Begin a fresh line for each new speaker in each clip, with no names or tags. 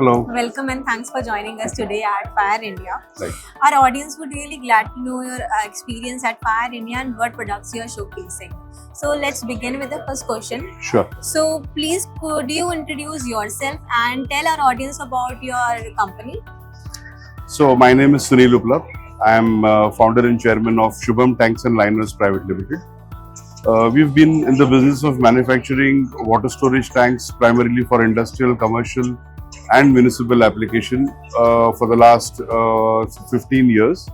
Hello.
Welcome and thanks for joining us today at Fire India.
Right.
Our audience would really glad to know your experience at Fire India and what products you are showcasing. So let's begin with the first question.
Sure.
So please could you introduce yourself and tell our audience about your company?
So my name is Sunil Uplap. I am founder and chairman of Shubham Tanks and Liners Private Limited. We've been in the business of manufacturing water storage tanks primarily for industrial, commercial and municipal application for the last 15 years.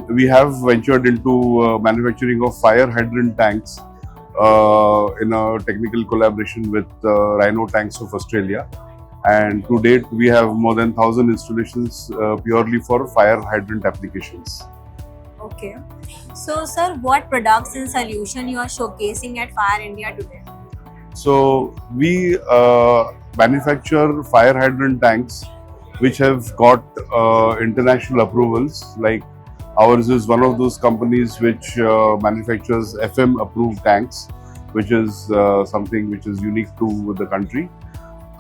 We have ventured into manufacturing of fire hydrant tanks in a technical collaboration with Rhino Tanks of Australia. And to date, we have more than 1,000 installations purely for fire hydrant applications.
Okay. So sir, what products and solution you are showcasing at Fire India today?
So we manufacture fire hydrant tanks which have got international approvals. Like ours is one of those companies which manufactures FM approved tanks, which is something which is unique to the country.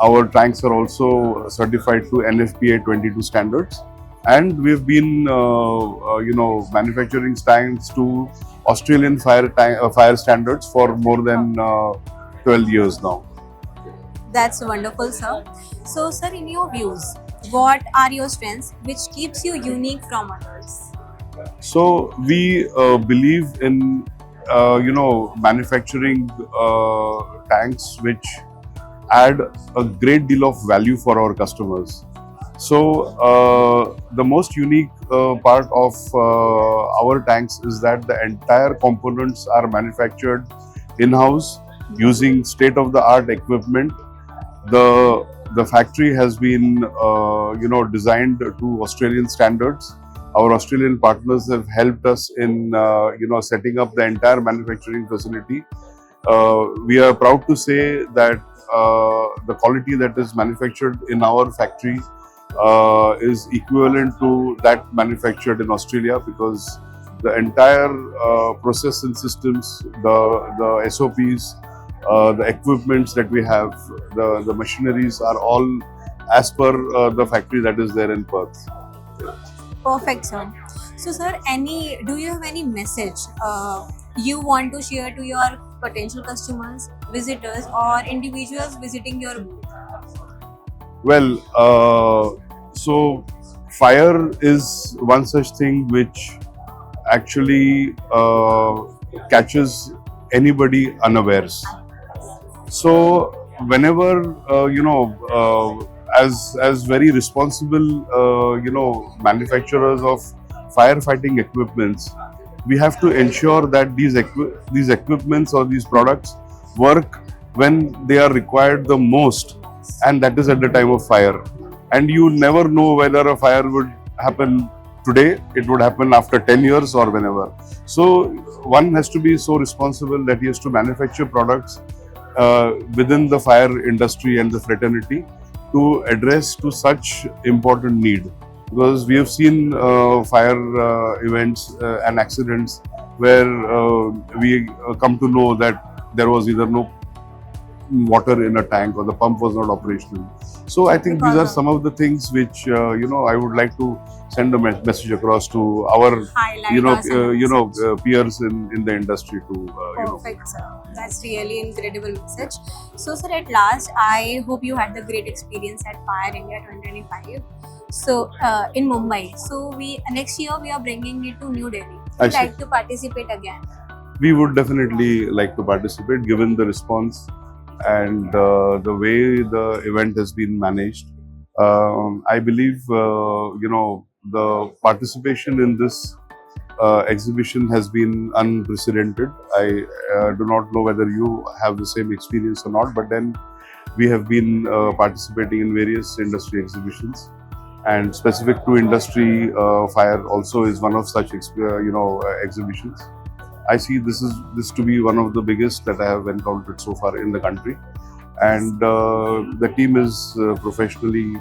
Our tanks are also certified to NFPA 22 standards, and we've been manufacturing tanks to Australian fire standards for more than 12 years now.
That's wonderful, sir. So sir, in your views, what are your strengths which keeps you unique from others?
So we believe in manufacturing tanks which add a great deal of value for our customers. So the most unique part of our tanks is that the entire components are manufactured in-house using state-of-the-art equipment. The factory has been designed to Australian standards. Our Australian partners have helped us in setting up the entire manufacturing facility. We are proud to say that the quality that is manufactured in our factory is equivalent to that manufactured in Australia, because the entire process and systems, the SOPs, the equipments that we have, the machineries are all as per the factory that is there in Perth.
Perfect, sir. So sir, do you have any message you want to share to your potential customers, visitors or individuals visiting your booth?
Well, so fire is one such thing which actually catches anybody unawares. So whenever as very responsible manufacturers of firefighting equipments, we have to ensure that these equipments or these products work when they are required the most, and that is at the time of fire. And you never know whether a fire would happen today, it would happen after 10 years or whenever. So one has to be so responsible that he has to manufacture products within the fire industry and the fraternity to address to such important need. Because we have seen fire events and accidents where we come to know that there was either no water in a tank or the pump was not operational. So I think these are some of the things which I would like to send a message across to our peers in the industry to
Perfect, sir. That's really incredible message. So sir, at last, I hope you had the great experience at Fire India 2025. So in Mumbai. So next year we are bringing it to New Delhi. Would you like to participate again?
We would definitely like to participate, given the response and the way the event has been managed. I believe the participation in this exhibition has been unprecedented. I do not know whether you have the same experience or not, but then we have been participating in various industry exhibitions, and specific to industry, fire also is one of such exhibitions. I see this to be one of the biggest that I have encountered so far in the country, and the team is professionally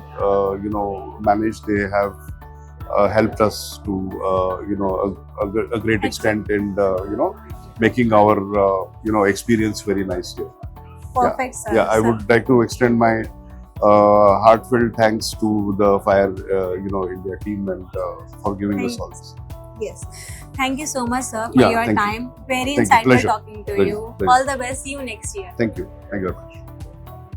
managed. They have helped us to a great extent in making our experience very nice here.
Perfect, sir.
Yeah, I would like to extend my heartfelt thanks to the Fire, India team and for giving us all this.
Yes. Thank you so much, sir, for
Yeah,
your
thank you.
time. Very
Thank you.
insightful
Pleasure.
talking to
Pleasure.
you.
Pleasure.
All the best. See you next year.
Thank you. Thank you very much.